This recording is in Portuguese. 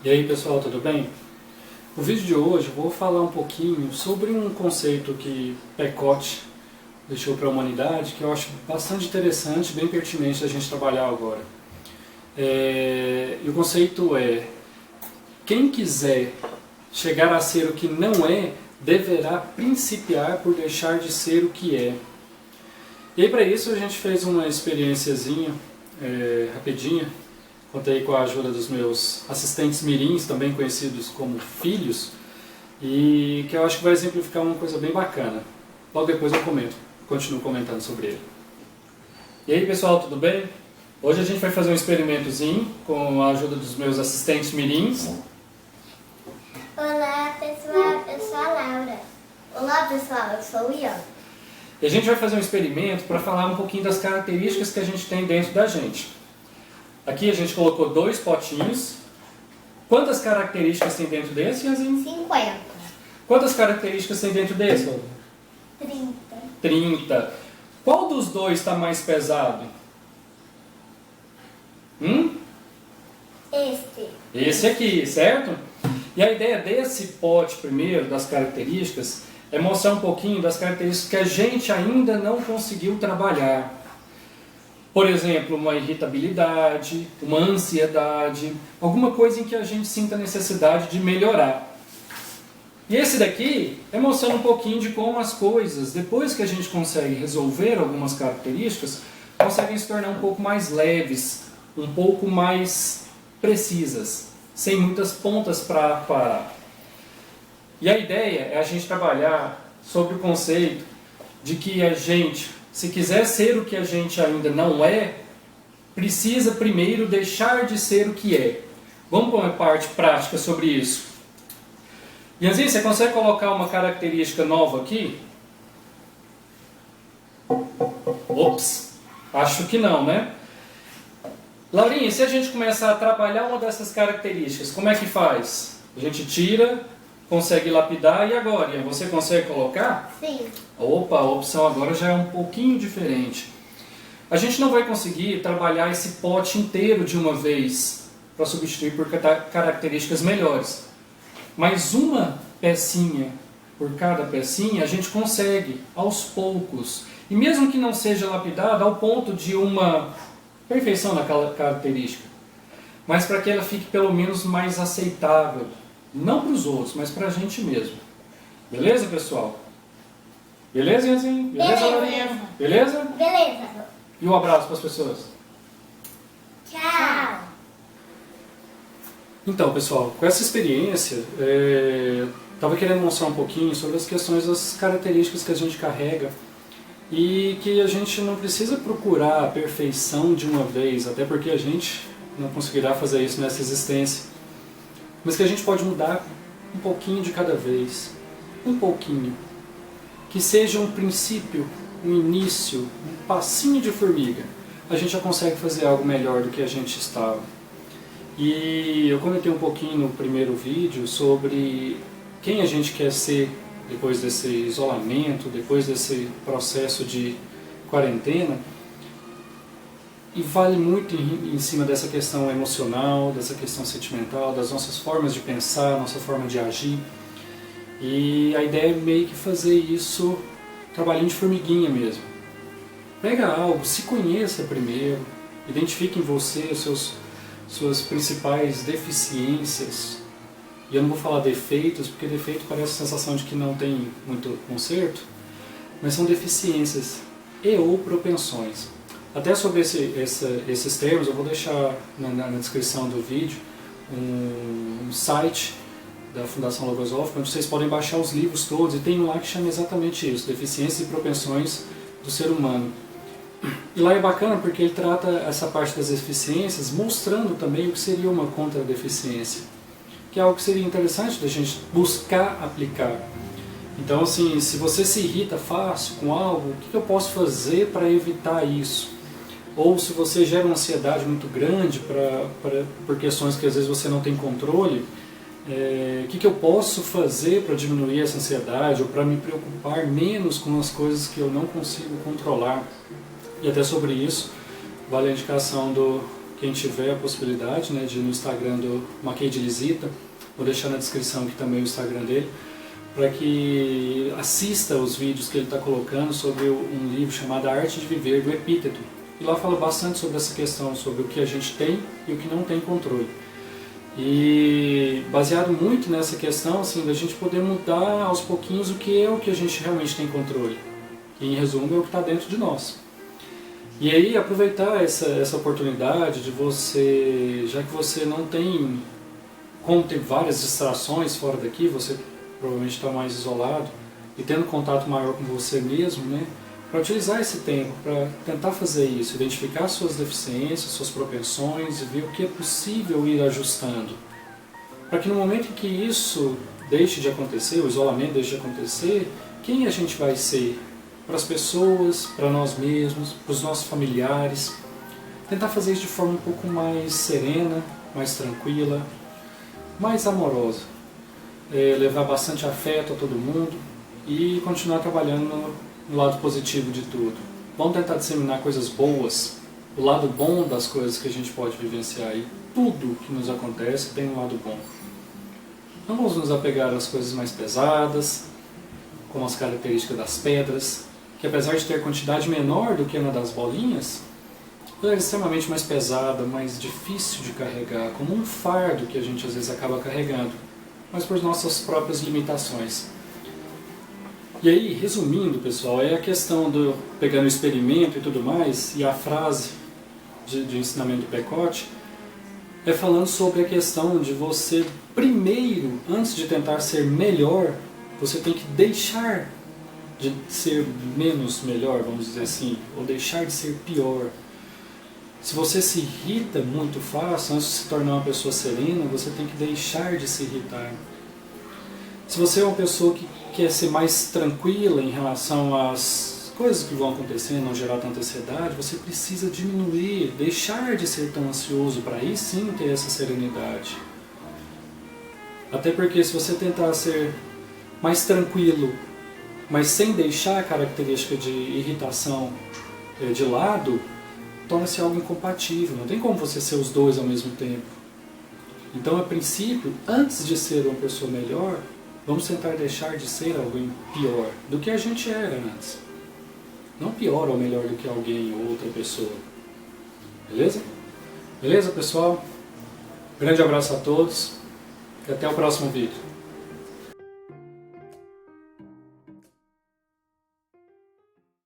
E aí pessoal, tudo bem? No vídeo de hoje eu vou falar um pouquinho sobre um conceito que Pequot deixou para a humanidade que eu acho bastante interessante, bem pertinente da gente trabalhar agora. E o conceito é: quem quiser chegar a ser o que não é, deverá principiar por deixar de ser o que é. E aí para isso a gente fez uma experiênciazinha rapidinha. Contei com a ajuda dos meus assistentes mirins, também conhecidos como filhos, e que eu acho que vai exemplificar uma coisa bem bacana. Logo depois eu continuo comentando sobre ele. E aí pessoal, tudo bem? Hoje a gente vai fazer um experimentozinho com a ajuda dos meus assistentes mirins. Olá pessoal, eu sou a Laura. Olá pessoal, eu sou o Ian. E a gente vai fazer um experimento para falar um pouquinho das características que a gente tem dentro da gente. Aqui a gente colocou 2 potinhos. Quantas características tem dentro desse, Ianzinho? 50. Quantas características tem dentro desse, Laura? 30. 30. Qual dos dois está mais pesado? Esse aqui, certo? E a ideia desse pote primeiro, das características, é mostrar um pouquinho das características que a gente ainda não conseguiu trabalhar. Por exemplo, uma irritabilidade, uma ansiedade, alguma coisa em que a gente sinta necessidade de melhorar. E esse daqui é mostrando um pouquinho de como as coisas, depois que a gente consegue resolver algumas características, conseguem se tornar um pouco mais leves, um pouco mais precisas, sem muitas pontas para parar. E a ideia é a gente trabalhar sobre o conceito de que a gente, se quiser ser o que a gente ainda não é, precisa primeiro deixar de ser o que é. Vamos para uma parte prática sobre isso. Ianzinho, você consegue colocar uma característica nova aqui? Ops, acho que não, né? Laurinha, se a gente começar a trabalhar uma dessas características, como é que faz? A gente tira, consegue lapidar, e agora, Ian, você consegue colocar? Sim. Opa, a opção agora já é um pouquinho diferente. A gente não vai conseguir trabalhar esse pote inteiro de uma vez para substituir por características melhores. Mas uma pecinha por cada pecinha a gente consegue aos poucos. E mesmo que não seja lapidada ao ponto de uma perfeição naquela característica, mas para que ela fique pelo menos mais aceitável. Não para os outros, mas para a gente mesmo. Beleza, pessoal? Beleza, Ianzinho? Beleza, Laurinha? Beleza? Beleza. E um abraço para as pessoas. Tchau. Então, pessoal, com essa experiência, estava querendo mostrar um pouquinho sobre as questões das características que a gente carrega e que a gente não precisa procurar a perfeição de uma vez, até porque a gente não conseguirá fazer isso nessa existência, mas que a gente pode mudar um pouquinho de cada vez, um pouquinho. Que seja um princípio, um início, um passinho de formiga, a gente já consegue fazer algo melhor do que a gente estava. E eu comentei um pouquinho no primeiro vídeo sobre quem a gente quer ser depois desse isolamento, depois desse processo de quarentena. E vale muito em cima dessa questão emocional, dessa questão sentimental, das nossas formas de pensar, nossa forma de agir. E a ideia é meio que fazer isso, trabalhinho de formiguinha mesmo. Pega algo, se conheça primeiro, identifique em você suas principais deficiências. E eu não vou falar defeitos, porque defeito parece a sensação de que não tem muito conserto, mas são deficiências e ou propensões. Até sobre esses termos, eu vou deixar na descrição do vídeo um site da Fundação Logosófica, onde vocês podem baixar os livros todos, e tem um lá que chama exatamente isso, Deficiências e Propensões do Ser Humano. E lá é bacana porque ele trata essa parte das deficiências, mostrando também o que seria uma contradeficiência, que é algo que seria interessante da gente buscar aplicar. Então, assim, se você se irrita fácil com algo, o que eu posso fazer para evitar isso? Ou se você gera uma ansiedade muito grande por questões que às vezes você não tem controle, o que eu posso fazer para diminuir essa ansiedade, ou para me preocupar menos com as coisas que eu não consigo controlar? E até sobre isso, vale a indicação do quem tiver a possibilidade, né, de ir no Instagram do Mackay de Lisita, vou deixar na descrição aqui também o Instagram dele, para que assista os vídeos que ele está colocando sobre um livro chamado A Arte de Viver, do Epíteto. E lá fala bastante sobre essa questão, sobre o que a gente tem e o que não tem controle. E baseado muito nessa questão, assim, da gente poder mudar aos pouquinhos o que é o que a gente realmente tem controle. E, em resumo, é o que está dentro de nós. E aí aproveitar essa oportunidade de você, já que você não tem, como tem várias distrações fora daqui, você provavelmente está mais isolado e tendo contato maior com você mesmo, né? Para utilizar esse tempo, para tentar fazer isso, identificar suas deficiências, suas propensões e ver o que é possível ir ajustando. Para que no momento em que isso deixe de acontecer, o isolamento deixe de acontecer, quem a gente vai ser? Para as pessoas, para nós mesmos, para os nossos familiares. Tentar fazer isso de forma um pouco mais serena, mais tranquila, mais amorosa. Levar bastante afeto a todo mundo e continuar trabalhando no lado positivo de tudo. Vamos tentar disseminar coisas boas, o lado bom das coisas que a gente pode vivenciar. E tudo que nos acontece tem um lado bom. Não vamos nos apegar às coisas mais pesadas, como as características das pedras, que apesar de ter quantidade menor do que a das bolinhas, ela é extremamente mais pesada, mais difícil de carregar, como um fardo que a gente às vezes acaba carregando, mas por nossas próprias limitações. E aí, resumindo, pessoal, é a questão do pegando o experimento e tudo mais, e a frase de ensinamento do Pecote, é falando sobre a questão de você, primeiro, antes de tentar ser melhor, você tem que deixar de ser menos melhor, vamos dizer assim, ou deixar de ser pior. Se você se irrita muito fácil, antes de se tornar uma pessoa serena, você tem que deixar de se irritar. Se você é uma pessoa que quer ser mais tranquila em relação às coisas que vão acontecer, não gerar tanta ansiedade, você precisa diminuir, deixar de ser tão ansioso para aí sim ter essa serenidade. Até porque se você tentar ser mais tranquilo, mas sem deixar a característica de irritação de lado, torna-se algo incompatível. Não tem como você ser os dois ao mesmo tempo. Então, a princípio, antes de ser uma pessoa melhor, vamos tentar deixar de ser alguém pior do que a gente era antes. Não pior ou melhor do que alguém ou outra pessoa. Beleza? Beleza, pessoal? Grande abraço a todos e até o próximo vídeo.